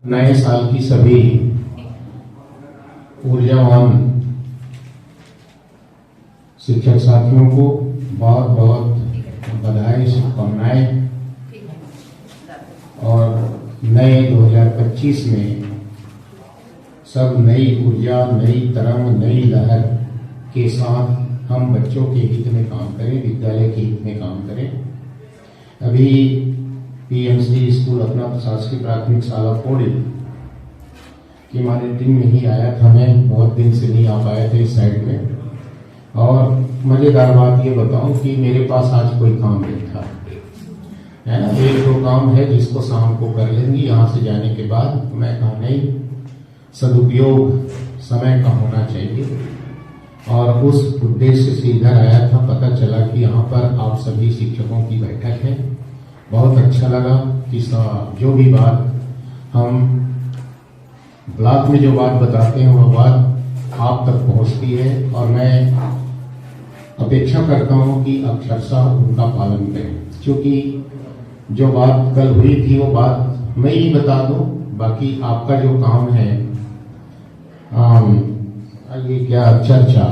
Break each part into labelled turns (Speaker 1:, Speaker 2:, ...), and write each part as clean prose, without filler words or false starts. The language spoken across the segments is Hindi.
Speaker 1: नए साल की सभी ऊर्जावान शिक्षक साथियों को बहुत बहुत बधाई, शुभकामनाएं। और नए 2025 में सब नई ऊर्जा, नई तरंग, नई लहर के साथ हम बच्चों के हित में काम करें, विद्यालय के हित में काम करें। अभी पीएमसी स्कूल अपना शासकीय प्राथमिक शाला पौड़ी की मॉनिटरिंग में ही आया था। मैं बहुत दिन से नहीं आ पाया था इस साइड में। और मजेदार बात ये बताऊं कि मेरे पास आज कोई काम नहीं था, है ना। एक दो काम है जिसको शाम को कर लेंगे यहाँ से जाने के बाद। मैं कहा नहीं, सदुपयोग समय का होना चाहिए। और उस उद्देश्य से इधर आया था। पता चला कि यहाँ पर आप सभी शिक्षकों की बैठक है। बहुत अच्छा लगा कि जो भी बात हम ब्लॉक में जो बात बताते हैं वह बात आप तक पहुंचती है। और मैं अपेक्षा करता हूं कि अक्षरशः उनका पालन करें, क्योंकि जो बात कल हुई थी वो बात मैं ही बता दूं। बाकी आपका जो काम है ये क्या चर्चा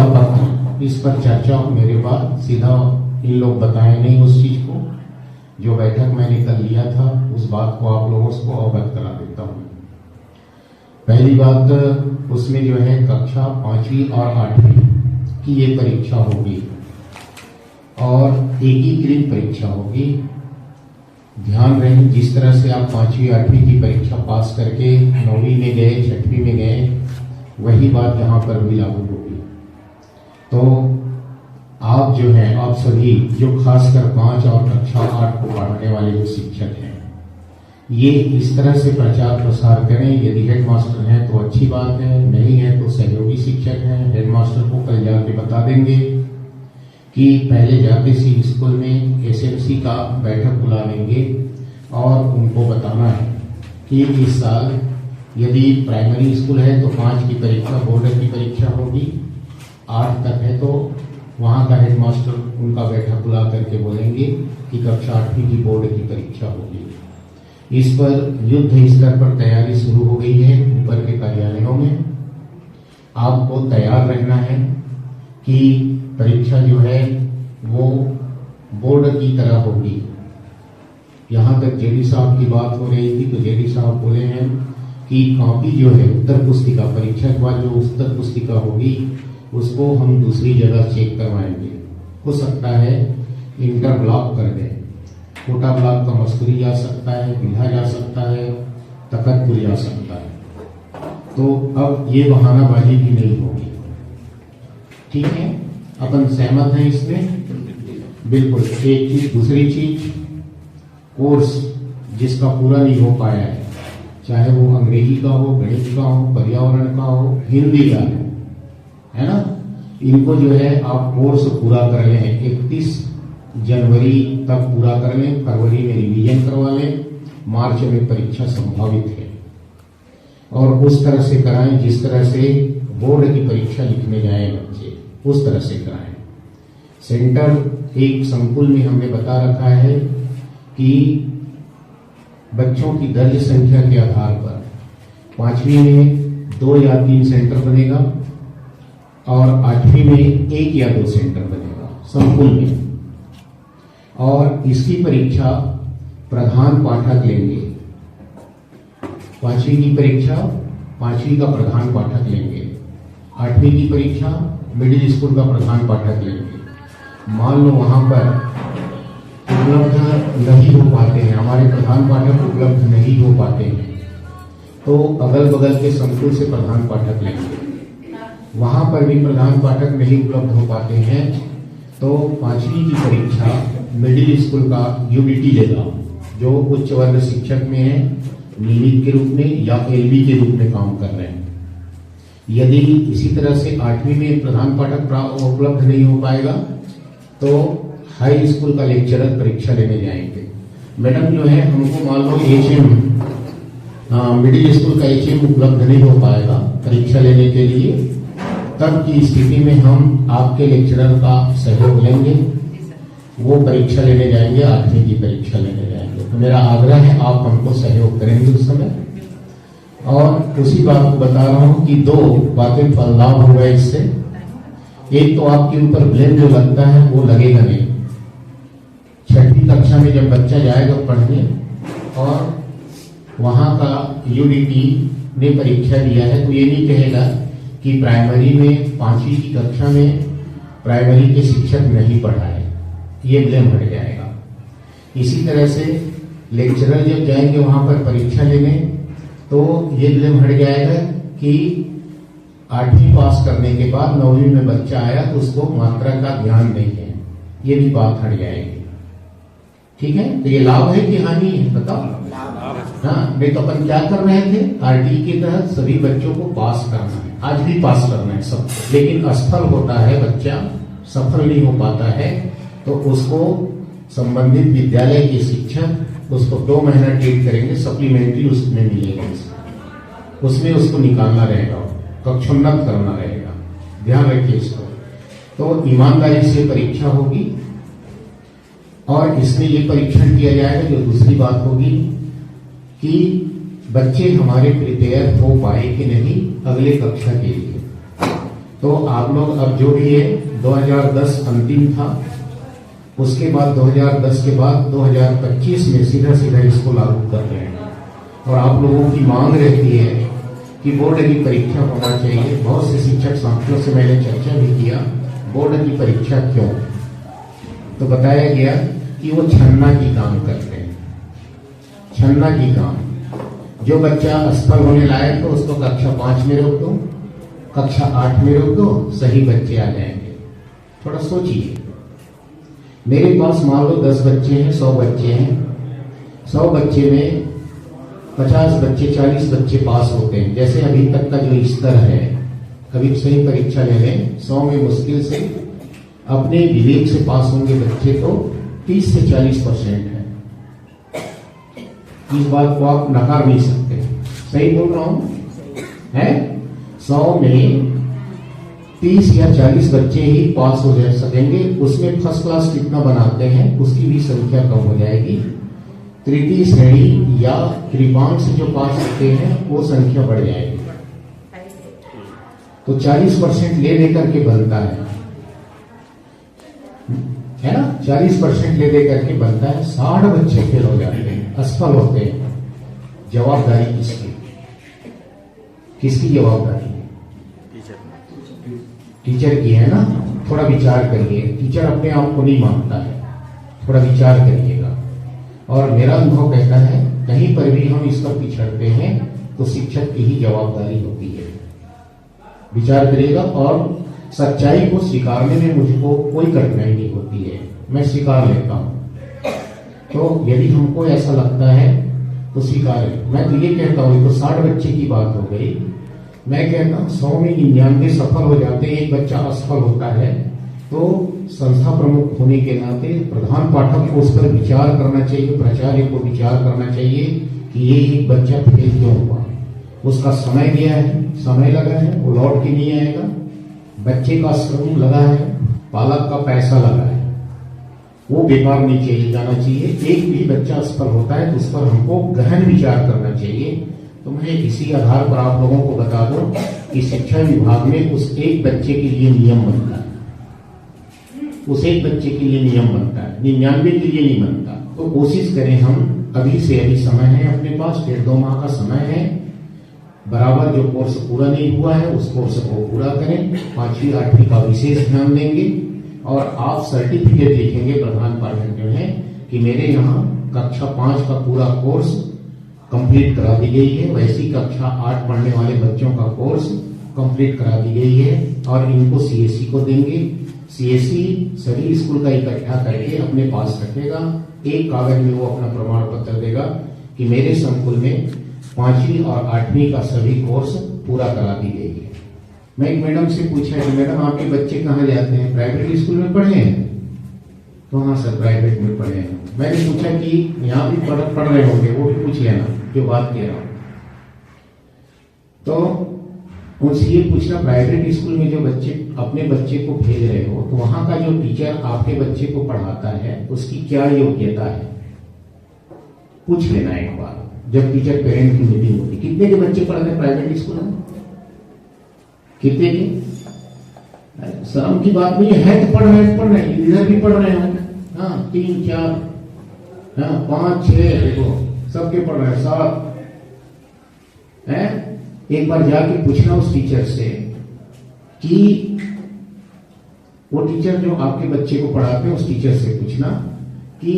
Speaker 1: पत्र, इस पर चर्चा हो मेरे पास। सीधा इन लोग बताएं नहीं उस चीज को। जो बैठक मैंने कल लिया था उस बात को आप लोगों को अवगत करा देता हूं। पहली बात, उसमें जो है कक्षा 5वीं और 8वीं की ये परीक्षा होगी और एकीकृत परीक्षा होगी। ध्यान रहे, जिस तरह से आप 5वीं 8वीं की परीक्षा पास करके 9वीं में गए, 6वीं में गए, वही बात यहाँ पर भी लागू होगी। तो आप जो हैं, आप सभी जो खासकर 5 और कक्षा 8 को पढ़ाने वाले जो शिक्षक हैं, ये इस तरह से प्रचार प्रसार करें। यदि हेड मास्टर हैं तो अच्छी बात है, नहीं है तो सहयोगी शिक्षक हैं। हेड मास्टर को कल जाके बता देंगे कि पहले जाके सी स्कूल में एसएमसी का बैठक बुला लेंगे और उनको बताना है कि इस साल यदि प्राइमरी स्कूल है तो 5 की परीक्षा, बोर्ड की परीक्षा होगी। 8 तक है तो वहाँ का हेड मास्टर उनका बैठक बुला करके बोलेंगे कि कक्षा 8वीं की बोर्ड की परीक्षा होगी। इस पर युद्ध स्तर पर तैयारी शुरू हो गई है ऊपर के कार्यालयों में। आपको तैयार रहना है कि परीक्षा जो है वो बोर्ड की तरह होगी। यहाँ तक जेडी साहब की बात हो रही थी तो जेडी साहब बोले हैं कि कॉपी जो है उत्तर पुस्तिका, परीक्षा के बाद जो उत्तर पुस्तिका होगी उसको हम दूसरी जगह चेक करवाएंगे। हो सकता है इंटर ब्लॉक कर दें, कोटा ब्लॉक का मसूरी जा सकता है, बिल्हा जा सकता है, तखतपुर जा सकता है। तो अब ये बहानाबाजी भी नहीं होगी। ठीक है, अपन सहमत हैं इसमें? बिल्कुल। एक चीज, दूसरी चीज, कोर्स जिसका पूरा नहीं हो पाया है, चाहे वो अंग्रेजी का हो, गणित का हो, पर्यावरण का हो, हिंदी का है ना, इनको जो है आप कोर्स पूरा कर लें। 31 जनवरी तक पूरा कर लें, फरवरी में रिवीजन करवा लें, मार्च में परीक्षा संभावित है। और उस तरह से कराएं जिस तरह से बोर्ड की परीक्षा लिखने जाए बच्चे, उस तरह से कराएं। सेंटर एक संकुल में हमने बता रखा है कि बच्चों की दर्ज संख्या के आधार पर 5वीं में 2 या 3 सेंटर बनेगा और 8वीं में 1 या 2 सेंटर बनेगा संकुल में। और इसकी परीक्षा प्रधान पाठक लेंगे। 5वीं की परीक्षा 5वीं का प्रधान पाठक लेंगे। 8वीं की परीक्षा मिडिल स्कूल का प्रधान पाठक लेंगे। मान लो वहां पर उपलब्ध नहीं हो पाते हैं, हमारे प्रधान पाठक उपलब्ध नहीं हो पाते हैं, तो अगल बगल के संकुल से प्रधान पाठक लेंगे। वहां पर भी प्रधान पाठक नहीं उपलब्ध हो पाते हैं तो 5वीं की परीक्षा मिडिल स्कूल का यूबीटी लेगा, जो उच्च वर्ग शिक्षक में है, नियमित के रूप में या एलबी के रूप में काम कर रहे हैं। यदि इसी तरह से 8वीं में प्रधान पाठक उपलब्ध नहीं हो पाएगा तो हाई स्कूल का लेक्चरर परीक्षा लेने जाएंगे। मैडम जो है, हमको मान लो मिडिल स्कूल का एचएम उपलब्ध नहीं हो पाएगा परीक्षा लेने के लिए, तब की स्थिति में हम आपके लेक्चरर का सहयोग लेंगे। वो परीक्षा लेने जाएंगे, 8वीं की परीक्षा लेने जाएंगे। तो मेरा आग्रह है आप हमको सहयोग करेंगे उस समय। और उसी बात को बता रहा हूं कि दो बातें फलदार हो गए इससे। एक तो आपके ऊपर ब्लेम जो लगता है वो लगेगा नहीं। छठी कक्षा में जब बच्चा जाएगा पढ़ने और वहां का यूडीटी ने परीक्षा दिया है तो ये नहीं कहेगा कि प्राइमरी में 5वीं की कक्षा में प्राइमरी के शिक्षक नहीं पढ़ाए, ये ब्लेम हट जाएगा। इसी तरह से लेक्चरर जब जाएंगे वहां पर परीक्षा लेने तो ये ब्लेम हट जाएगा कि 8वीं पास करने के बाद 9वीं में बच्चा आया तो उसको मात्रा का ध्यान नहीं है, ये भी बात हट जाएगी। ठीक है, तो ये लाभ है कि हानि है बताओ? हाँ, नहीं तो अपन क्या कर रहे थे, आरटी के तहत सभी बच्चों को पास करना है, आज भी पास करना है सब, लेकिन असफल होता है बच्चा, सफल नहीं हो पाता है तो उसको संबंधित विद्यालय के शिक्षक उसको 2 महीना ट्रीट करेंगे, सप्लीमेंट्री उसमें मिलेगा, उसमें उसको निकालना रहेगा, कक्षोन्नत करना रहेगा। ध्यान रखिए इसको। तो ईमानदारी से परीक्षा होगी और इसमें ये परीक्षण किया जाएगा। जो दूसरी बात होगी कि बच्चे हमारे प्रिपेयर हो पाए कि नहीं अगले कक्षा के लिए। तो आप लोग अब जो भी है 2010 अंतिम था, उसके बाद 2010 के बाद 2025 में सीधा सीधा इसको लागू कर रहे हैं। और आप लोगों की मांग रहती है कि बोर्ड की परीक्षा होना चाहिए। बहुत से शिक्षक साथियों से मैंने चर्चा भी किया, बोर्ड की परीक्षा क्यों? तो बताया गया कि वो छन्ना की काम करते हैं, छन्ना की काम। जो बच्चा असफल होने लायक तो उसको कक्षा 5 में रोक दो, कक्षा 8 में रोक दो, सही बच्चे आ जाएंगे। थोड़ा सोचिए, मेरे पास मान लो 10 बच्चे हैं, 100 बच्चे हैं, 100 बच्चे में 50 बच्चे 40 बच्चे पास होते हैं। जैसे अभी तक का जो स्तर है, कभी सही परीक्षा ले लें, 100 में मुश्किल से अपने विवेक से पास होंगे बच्चे तो 30 से 40% है। इस बात को आप नकार नहीं सकते, सही बोल रहा हूं है। 100 में 30 या 40 बच्चे ही पास हो जा सकेंगे। उसमें फर्स्ट क्लास कितना बनाते हैं उसकी भी संख्या कम हो जाएगी। तृतीय श्रेणी या कृपांक से जो पास होते हैं वो संख्या बढ़ जाएगी। तो 40% ले लेकर के बनता है ना, 40% ले लेकर के बनता है। 60 बच्चे फेल हो जाते हैं, असफल होते हैं। जवाबदारी किसकी? किसकी जवाबदारी? टीचर की है ना। थोड़ा विचार करिए, टीचर अपने आप को नहीं मानता है, थोड़ा विचार करिएगा। और मेरा अनुभव कहता है कहीं पर भी हम इस पर पिछड़ते हैं तो शिक्षक की ही जवाबदारी होती है। विचार करिएगा और सच्चाई को स्वीकारने में मुझको कोई कठिनाई नहीं होती है, मैं स्वीकार लेता हूं। तो यदि हमको ऐसा लगता है तो स्वीकार। मैं तो ये कहता हूं, तो 60 बच्चे की बात हो गई, मैं कहता हूं 100 में 99 सफल हो जाते हैं, एक बच्चा असफल होता है तो संस्था प्रमुख होने के नाते प्रधान पाठक को उस पर विचार करना चाहिए, प्राचार्य को विचार करना चाहिए कि ये एक बच्चा फेल क्यों हुआ। उसका समय गया है, समय लगा है, वो लौट के नहीं आएगा। बच्चे का श्रम लगा है, पालक का पैसा लगा है, वो बेकार नहीं चाहिए जाना चाहिए। एक भी बच्चा असफल होता है तो उस पर हमको गहन विचार करना चाहिए। तो मैं इसी आधार पर आप लोगों को बता दूं कि शिक्षा विभाग में उस एक बच्चे के लिए नियम बनता है, उस एक बच्चे के लिए नियम बनता है, 99 के लिए नहीं बनता। तो कोशिश करें हम, अभी से अभी समय है अपने पास, 1.5-2 माह का समय है। बराबर जो कोर्स पूरा नहीं हुआ है उस कोर्स को पूरा करें। 5वीं 8वीं का विशेष ध्यान देंगे और आप सर्टिफिकेट लिखेंगे प्रधान पाठक जो है कि मेरे यहाँ कक्षा 5 का पूरा कोर्स कंप्लीट करा दी गई है, वैसी कक्षा 8 पढ़ने वाले बच्चों का कोर्स कंप्लीट करा दी गई है और इनको सीएससी को देंगे। सीएससी सभी स्कूल का इकट्ठा करके अपने पास रखेगा, एक कागज में वो अपना प्रमाण पत्र देगा कि मेरे संकुल में 5वीं और 8वीं का सभी कोर्स पूरा करा दी गई है। मैं एक मैडम से पूछा कि मैडम आपके बच्चे कहाँ जाते हैं, प्राइवेट स्कूल में पढ़े हैं? तो हाँ सर प्राइवेट में पढ़े हैं। मैंने पूछा कि यहाँ भी पढ़ रहे होंगे, वो भी पूछ लेना जो बात कह रहा हूँ। तो उनसे ये पूछना, प्राइवेट स्कूल में जो बच्चे अपने बच्चे को भेज रहे हो तो वहां का जो टीचर आपके बच्चे को पढ़ाता है उसकी क्या योग्यता है? पूछ लेना एक बार, जब टीचर पेरेंट की मीटिंग होती। कितने के बच्चे पढ़ रहे प्राइवेट स्कूल में? कितने के? शर्म की बात नहीं है, तो पढ़ रहे हैं, इधर भी पढ़ रहे हैं। हाँ, 3 4 5 6 देखो सबके पढ़ रहे हैं, 7 है। एक बार जाके पूछना उस टीचर से कि वो टीचर जो आपके बच्चे को पढ़ाते हैं, उस टीचर से पूछना कि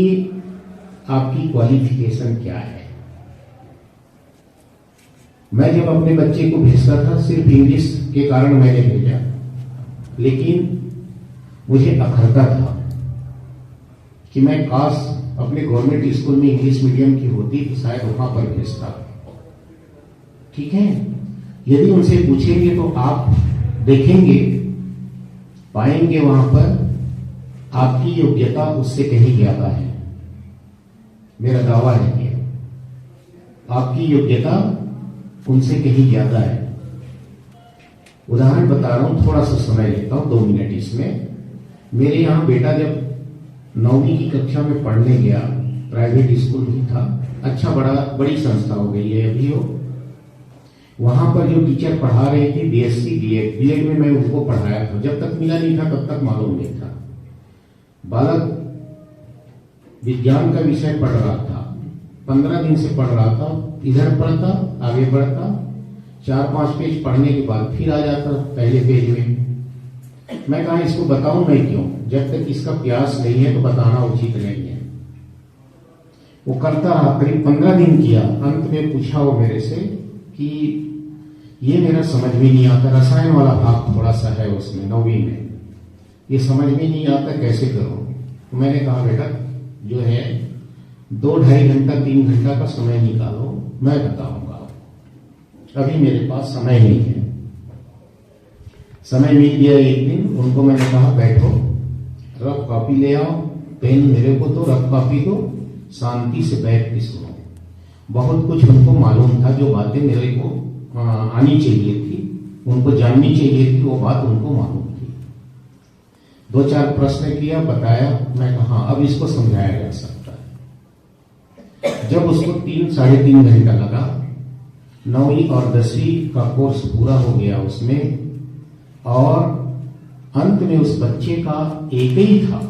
Speaker 1: आपकी क्वालिफिकेशन क्या है। मैं जब अपने बच्चे को भेजता था, सिर्फ इंग्लिश के कारण मैंने भेजा, लेकिन मुझे अखरता था कि मैं काश अपने गवर्नमेंट स्कूल में इंग्लिश मीडियम की होती तो शायद वहां पर भेजता। ठीक है, यदि उनसे पूछेंगे तो आप देखेंगे, पाएंगे वहां पर आपकी योग्यता उससे कहीं ज्यादा है। मेरा दावा है कि आपकी योग्यता उनसे कहीं ज्यादा है। उदाहरण बता रहा हूं, थोड़ा सा समय लेता हूं, 2 मिनट इसमें। मेरे यहां बेटा जब 9वीं की कक्षा में पढ़ने गया, प्राइवेट स्कूल ही था, अच्छा बड़ी संस्था हो गई है अभी वो। वहां पर जो टीचर पढ़ा रहे थे बीएससी बीएड में मैं उनको पढ़ाया था। जब तक मिला नहीं था तब तक मालूम नहीं था। बालक विज्ञान का विषय पढ़ रहा था, 15 दिन से पढ़ रहा था, इधर पढ़ता आगे बढ़ता, 4-5 पेज पढ़ने के बाद फिर आ जाता पहले पेज में। मैं कहा इसको बताऊं मैं क्यों, जब तक इसका प्यास नहीं है तो बताना उचित नहीं है। वो करता रहा, करीब 15 दिन किया। अंत में पूछा वो मेरे से कि ये मेरा समझ में नहीं आता, रसायन वाला भाग थोड़ा सा है उसमें 9वीं में, ये समझ में नहीं आता, कैसे करो। तो मैंने कहा बेटा जो है 2-2.5 घंटा 3 घंटा का समय निकालो, मैं बताऊंगा। अभी मेरे पास समय नहीं है। समय मिल गया एक दिन, उनको मैंने कहा बैठो, रफ कॉपी ले आओ, पेन मेरे को दो, रफ कॉपी दो, शांति से बैठ के सुनो। बहुत कुछ उनको मालूम था, जो बातें मेरे को आनी चाहिए थी, उनको जाननी चाहिए थी, वो बात उनको मालूम थी। 2-4 प्रश्न किया, बताया। मैं कहा अब इसको समझाया जा सकता है। जब उसको 3-3.5 घंटा लगा, 9वीं और 10वीं का कोर्स पूरा हो गया उसमें, और अंत में उस बच्चे का एक ही था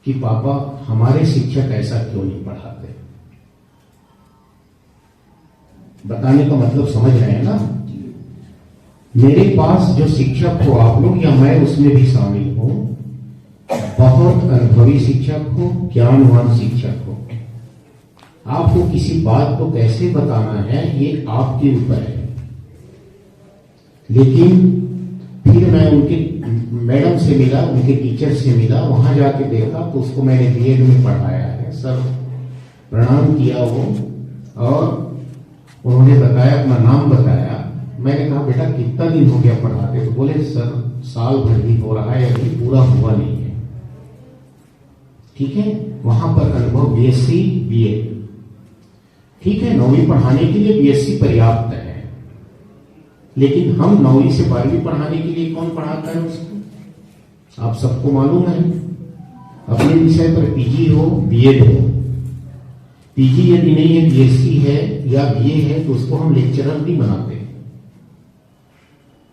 Speaker 1: कि पापा हमारे शिक्षक ऐसा क्यों नहीं पढ़ाते। बताने का मतलब समझ रहे हैं ना? मेरे पास जो शिक्षक हो आप लोग या मैं उसमें भी शामिल हूं, बहुत अनुभवी शिक्षक हो, ज्ञानवान शिक्षक हो, आपको किसी बात को कैसे बताना है ये आपके ऊपर है। लेकिन फिर मैं उनके मैडम से मिला, उनके टीचर से मिला, वहां जाके देखा तो उसको मैंने बीएड में पढ़ाया है। सर प्रणाम किया वो, और उन्होंने बताया, अपना नाम बताया। मैंने कहा बेटा कितना दिन हो गया पढ़ाते? तो बोले सर साल भर भी हो रहा है, अभी पूरा हुआ नहीं है। ठीक है, वहां पर अनुभव बीएससी बीएड, ठीक है, 9वीं पढ़ाने के लिए बीएससी पर्याप्त है, लेकिन हम 9वीं से 12वीं पढ़ाने के लिए कौन पढ़ाता है उसको? आप सबको मालूम है। अपने विषय पर पीजी हो, बीएड हो, पीजी यदि नहीं है, बीएससी है या बीए है, तो उसको हम लेक्चरर नहीं बनाते।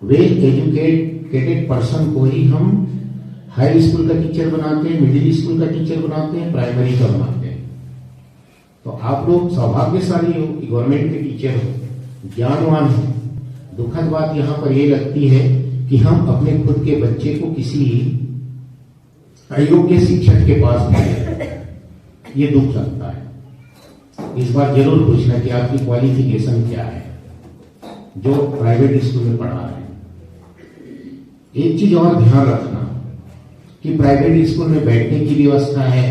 Speaker 1: वेल एजुकेटेड पर्सन को ही हम हाई स्कूल का टीचर बनाते हैं, मिडिल स्कूल का टीचर बनाते हैं, प्राइमरी का बनाते हैं। तो आप लोग सौभाग्यशाली हो कि गवर्नमेंट के टीचर हो, ज्ञानवान हो। दुखद बात यहां पर यह लगती है कि हम अपने खुद के बच्चे को किसी अयोग्य शिक्षक के पास भेजें, ये दुख लगता है। इस बार जरूर पूछना कि आपकी क्वालिफिकेशन क्या है जो प्राइवेट स्कूल में पढ़ा रहे हैं। एक चीज और ध्यान रखना कि प्राइवेट स्कूल में बैठने की व्यवस्था है,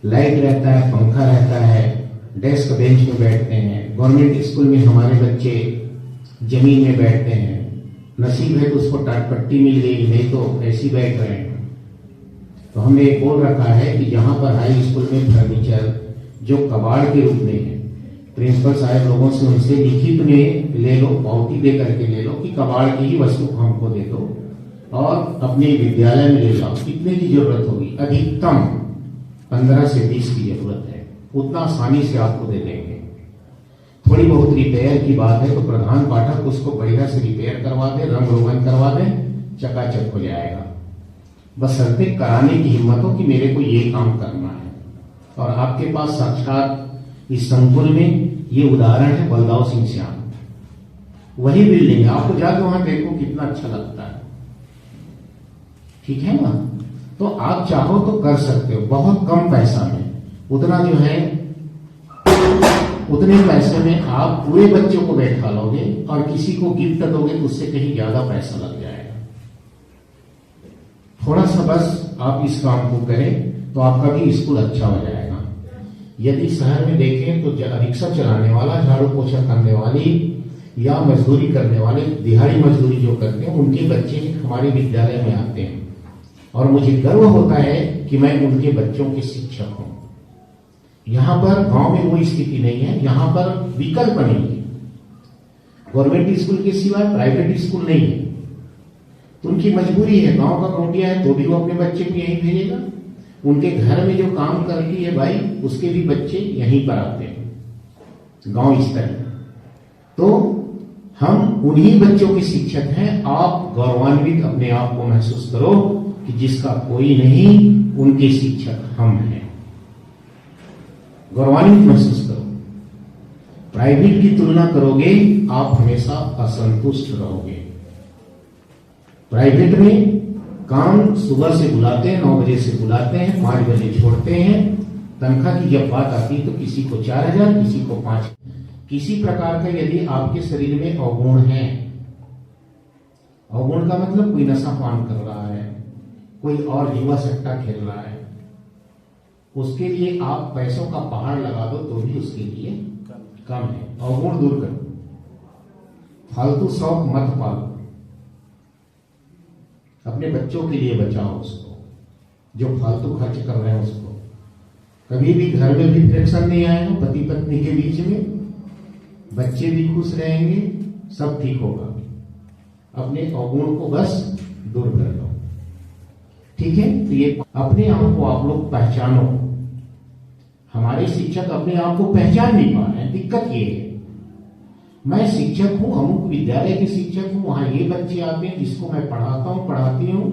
Speaker 1: लाइट रहता है, पंखा रहता है, डेस्क बेंच में बैठते हैं। गवर्नमेंट स्कूल में हमारे बच्चे जमीन में बैठते हैं, नसीब है तो उसको टाटपट्टी मिल गई, नहीं तो ऐसी बैठ रहे हैं। तो हमने बोल रखा है कि जहां पर हाई स्कूल में फर्नीचर जो कबाड़ के रूप में है, प्रिंसिपल साहब लोगों से उनसे लिखित में ले लो, पावती दे करके ले लो कि कबाड़ की ही वस्तु हमको दे दो और अपने विद्यालय में ले जाओ। कितने की जरूरत होगी? अधिकतम 15 से 20 की जरूरत है। उतना आसानी से आपको दे देंगे। थोड़ी बहुत रिपेयर की बात है तो प्रधान पाठक उसको बढ़िया से रिपेयर करवा दे, रंग रोगन करवा दे, चकाचक हो जाएगा। बशर्ते कराने की हिम्मत हो कि मेरे को ये काम करना है। और आपके पास साक्षात इस संकुल में ये उदाहरण है बलदाव सिंह श्याम, वही बिल्डिंग है। आपको जाके वहां देखो कितना अच्छा लगता है, ठीक है ना। तो आप चाहो तो कर सकते हो, बहुत कम पैसा में, उतना जो है उतने पैसे में आप पूरे बच्चों को बैठा लोगे और किसी को गिफ्ट दोगे तो उससे कहीं ज्यादा पैसा लग जाएगा। थोड़ा सा बस आप इस काम को करें तो आपका भी स्कूल अच्छा हो जाएगा। यदि शहर में देखें तो रिक्शा चलाने वाला, झाड़ू पोछा करने वाली या मजदूरी करने वाले, दिहाड़ी मजदूरी जो करते हैं, उनके बच्चे हमारे विद्यालय में आते हैं और मुझे गर्व होता है कि मैं उनके बच्चों के शिक्षक हूं। यहां पर गांव में वो स्थिति नहीं है, यहां पर विकल्प नहीं है। गवर्नमेंट स्कूल के सिवाय प्राइवेट स्कूल नहीं है, तो उनकी मजबूरी है। गांव का कौटिया है तो भी वो अपने बच्चे को यहीं भेजेगा। उनके घर में जो काम करती है भाई, उसके भी बच्चे यहीं पर आते हैं गांव स्तर में। तो हम उन्हीं बच्चों के शिक्षक हैं। आप गौरवान्वित अपने आप को महसूस करो कि जिसका कोई नहीं, उनके शिक्षक हम हैं। गौरवान्वित महसूस करो। प्राइवेट की तुलना करोगे आप हमेशा असंतुष्ट रहोगे। प्राइवेट में काम सुबह से बुलाते हैं, 9 बजे से बुलाते हैं, 5 बजे छोड़ते हैं। तनख्वाह की जब बात आती है तो किसी को 4,000, किसी को 5। किसी प्रकार का यदि आपके शरीर में अवगुण है, अवगुण का मतलब कोई नशा पान कर रहा है, कोई और जुआ सट्टा खेल रहा है, उसके लिए आप पैसों का पहाड़ लगा दो तो भी उसके लिए कम है। अवगुण दूर करो, फालतू शौक मत पालो, अपने बच्चों के लिए बचाओ उसको, जो फालतू खर्च कर रहे हैं उसको। कभी भी घर में भी फ्रिक्शन नहीं आएगा पति पत्नी के बीच में, बच्चे भी खुश रहेंगे, सब ठीक होगा। अपने अवगुण को बस दूर कर लो, ठीक है। तो ये अपने आप को आप लोग पहचानो। हमारे शिक्षक अपने आप को पहचान नहीं पा रहे हैं। दिक्कत ये है, मैं शिक्षक हूं, अमुक विद्यालय के शिक्षक हूं, वहां ये बच्चे आते हैं जिसको मैं पढ़ाता हूं, पढ़ाती हूं,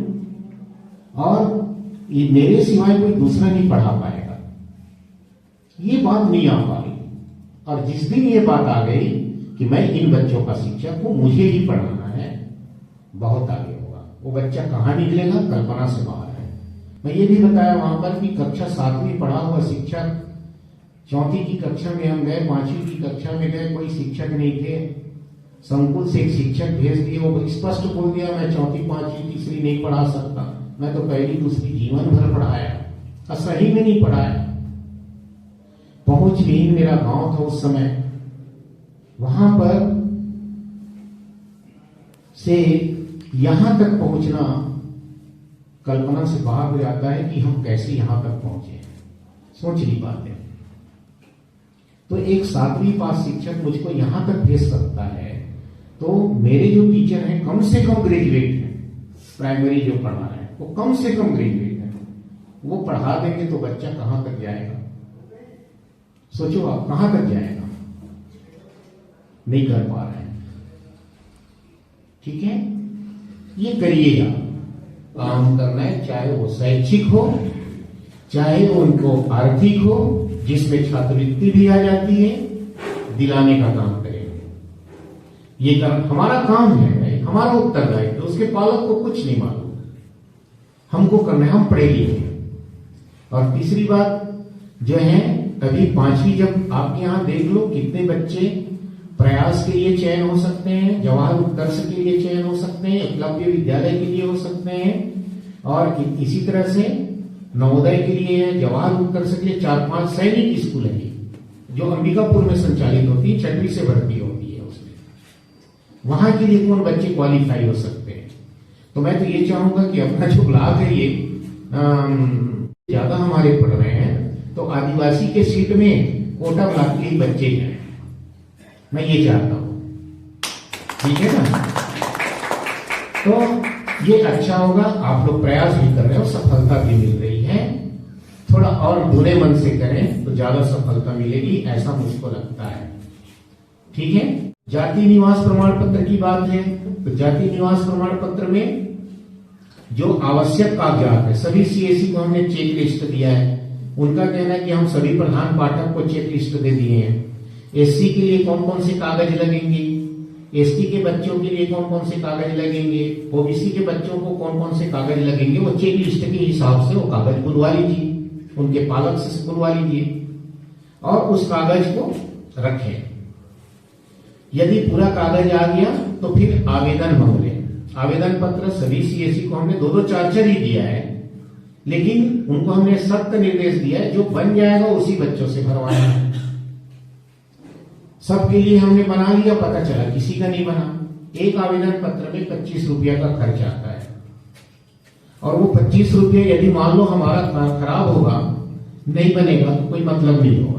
Speaker 1: और ये मेरे सिवाय कोई दूसरा नहीं पढ़ा पाएगा। ये बात नहीं आ पा रही। और जिस दिन ये बात आ गई कि मैं इन बच्चों का शिक्षक हूं, मुझे ही पढ़ाना है, बहुत आगे होगा। वो बच्चा कहां निकलेगा, कल्पना से बाहर है। मैं ये भी बताया वहां पर कि कक्षा 7वीं पढ़ा हुआ शिक्षक, 4वीं की कक्षा में हम गए, 5वीं की कक्षा में गए, कोई शिक्षक नहीं थे। संकुल से एक शिक्षक भेज दिए, वो स्पष्ट बोल दिया मैं 4वीं 5वीं तीसरी नहीं पढ़ा सकता, मैं तो पहली दूसरी जीवन भर पढ़ाया, और सही में नहीं पढ़ाया। पहुंचविहीन मेरा गांव था उस समय, वहां पर से यहां तक पहुंचना कल्पना से बाहर हो जाता है कि हम कैसे यहां तक पहुंचे, सोच नहीं पाते। तो एक 7वीं पास शिक्षक मुझको यहां तक भेज सकता है, तो मेरे जो टीचर हैं कम से कम ग्रेजुएट हैं, प्राइमरी जो पढ़ा रहे हैं वो कम से कम ग्रेजुएट हैं, वो पढ़ा देंगे तो बच्चा कहां तक जाएगा। सोचो आप कहां तक जाएगा, नहीं कर पा रहे हैं, ठीक है। ये करिएगा, काम करना है, चाहे वो शैक्षिक हो, चाहे वो उनको आर्थिक हो, जिसमें छात्रवृत्ति भी आ जाती है, दिलाने का काम करेंगे। ये हमारा काम है भाई, हमारा उत्तरदायित्व। उसके पालक को कुछ नहीं मालूम, हमको करना है, हम पढ़े लिखे। और तीसरी बात जो है, अभी 5वीं जब आपके यहां देख लो कितने बच्चे प्रयास के लिए चयन हो सकते हैं, जवाहर उत्कर्ष के लिए चयन हो सकते हैं, एकलव्य विद्यालय के लिए हो सकते हैं, और इसी तरह से नवोदय के लिए है, जवाहर उत्कर्ष के लिए 4-5 सैनिक स्कूल है जो अंबिकापुर में संचालित होती है, 6वीं से भर्ती होती है उसमें। वहां के लिए कौन बच्चे क्वालिफाई हो सकते हैं। तो मैं तो ये चाहूंगा कि अपना जो ब्लॉक है ये ज्यादा हमारे पढ़ रहे हैं, तो आदिवासी के सीट में कोटा ब्लॉक के ही बच्चे हैं, मैं ये चाहता हूं, ठीक है ना। तो ये अच्छा होगा, आप लोग प्रयास भी कर रहे हो, सफलता भी मिल रही है। थोड़ा और भुने मन से करें तो ज्यादा सफलता मिलेगी, ऐसा मुझको लगता है। ठीक है, जाति निवास प्रमाण पत्र की बात है तो जाति निवास प्रमाण पत्र में जो आवश्यक कागजात है, सभी सीएससी को हमने चेक लिस्ट दिया है। उनका कहना है कि हम सभी प्रधान पाठक को चेक लिस्ट दे दिए हैं। एससी के लिए कौन कौन से कागज लगेंगे, एसटी के बच्चों के लिए कौन कौन से कागज लगेंगे, ओबीसी के बच्चों को कौन कौन से कागज लगेंगे, वो चेक लिस्ट के हिसाब से वो कागज बुलवा लीजिए, उनके पालक से बुलवा लीजिए और उस कागज को रखें। यदि पूरा कागज आ गया तो फिर आवेदन मांग लें। आवेदन पत्र सभी सीएससी को हमने 2-2 4-4 ही दिया है, लेकिन उनको हमने सख्त निर्देश दिया है जो बन जाएगा उसी बच्चों से भरवाना है। सबके लिए हमने बना लिया, पता चला किसी का नहीं बना। एक आवेदन पत्र में 25 रुपया का खर्च आता है और वो 25 रुपये यदि मान लो हमारा खराब होगा, नहीं बनेगा तो कोई मतलब नहीं होगा।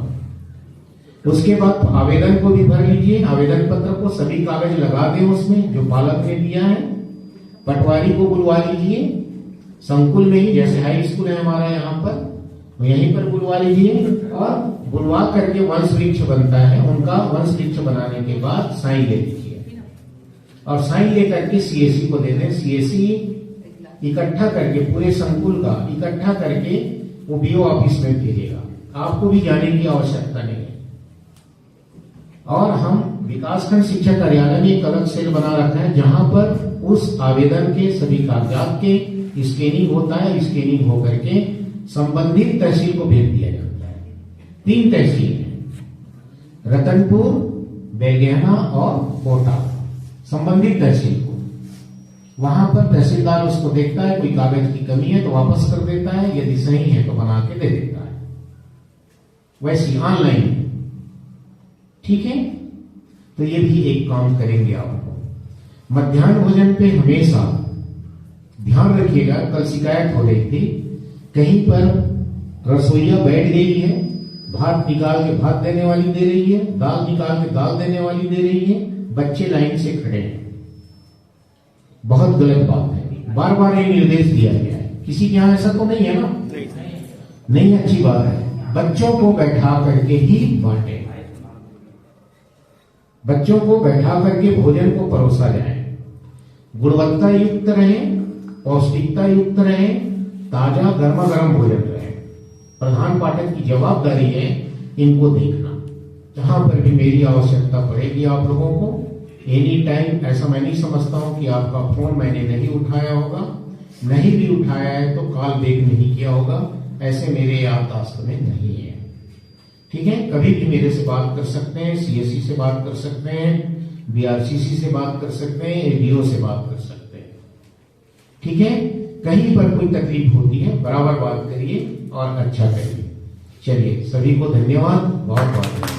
Speaker 1: उसके बाद आवेदन को भी भर लीजिए, आवेदन पत्र को सभी कागज लगा दें उसमें जो पालक ने दिया है। पटवारी को बुलवा लीजिए संकुल में ही, जैसे हाई स्कूल है हमारा यहाँ पर, यहीं पर बुलवा लीजिए और बुलवा करके वंश वृक्ष बनता है, उनका वंश वृक्ष बनाने के बाद साइन ले लीजिए और साइन लेकर के सीएससी को दे दें। सीएससी इकट्ठा करके पूरे संकुल का इकट्ठा करके वो बीओ ऑफिस में भेजेगा, आपको भी जाने की आवश्यकता नहीं है। और हम विकासखंड शिक्षा कार्यालय में एक अलग सेल बना रखा है जहां पर उस आवेदन के सभी कागजात के स्कैनिंग होता है। स्कैनिंग होकर के संबंधित तहसील को भेज दिया जाता है। 3 तहसील है, रतनपुर, बेगेहना और कोटा, संबंधित तहसील को। वहां पर तहसीलदार उसको देखता है, कोई कागज की कमी है तो वापस कर देता है, यदि सही है तो बना के दे देता है। वैसे ऑनलाइन, ठीक है। तो ये भी एक काम करेंगे आप। मध्याह्न भोजन पे हमेशा ध्यान रखिएगा। कल शिकायत हो रही थी, कहीं पर रसोईया बैठ गई है, भात निकाल के भात देने वाली दे रही है, दाल निकाल के दाल देने वाली दे रही है, बच्चे लाइन से खड़े हैं। बहुत गलत बात है, बार बार ये निर्देश दिया गया है। किसी के यहाँ ऐसा तो नहीं है ना? नहीं, अच्छी बात है। बच्चों को बैठा करके ही बांटे, बच्चों को बैठा करके भोजन को परोसा जाए, गुणवत्ता युक्त रहे, पौष्टिकता युक्त रहे, ताजा गर्मा गर्म भोजन रहे। प्रधान पाठक की जवाबदारी है इनको देखना। जहां पर भी मेरी आवश्यकता पड़ेगी आप लोगों को एनी टाइम, ऐसा मैं नहीं समझता हूं कि आपका फोन मैंने नहीं उठाया होगा, नहीं भी उठाया है तो कॉल बैक नहीं किया होगा, ऐसे मेरे याददाश्त में नहीं है। ठीक है, कभी भी मेरे से बात कर सकते हैं, सीएससी से बात कर सकते हैं, बीआरसीसी से बात कर सकते हैं, एडीओ से बात कर सकते हैं। ठीक है, कहीं पर कोई तकलीफ होती है बराबर बात करिए और अच्छा करिए। चलिए, सभी को धन्यवाद, बहुत बहुत धन्यवाद।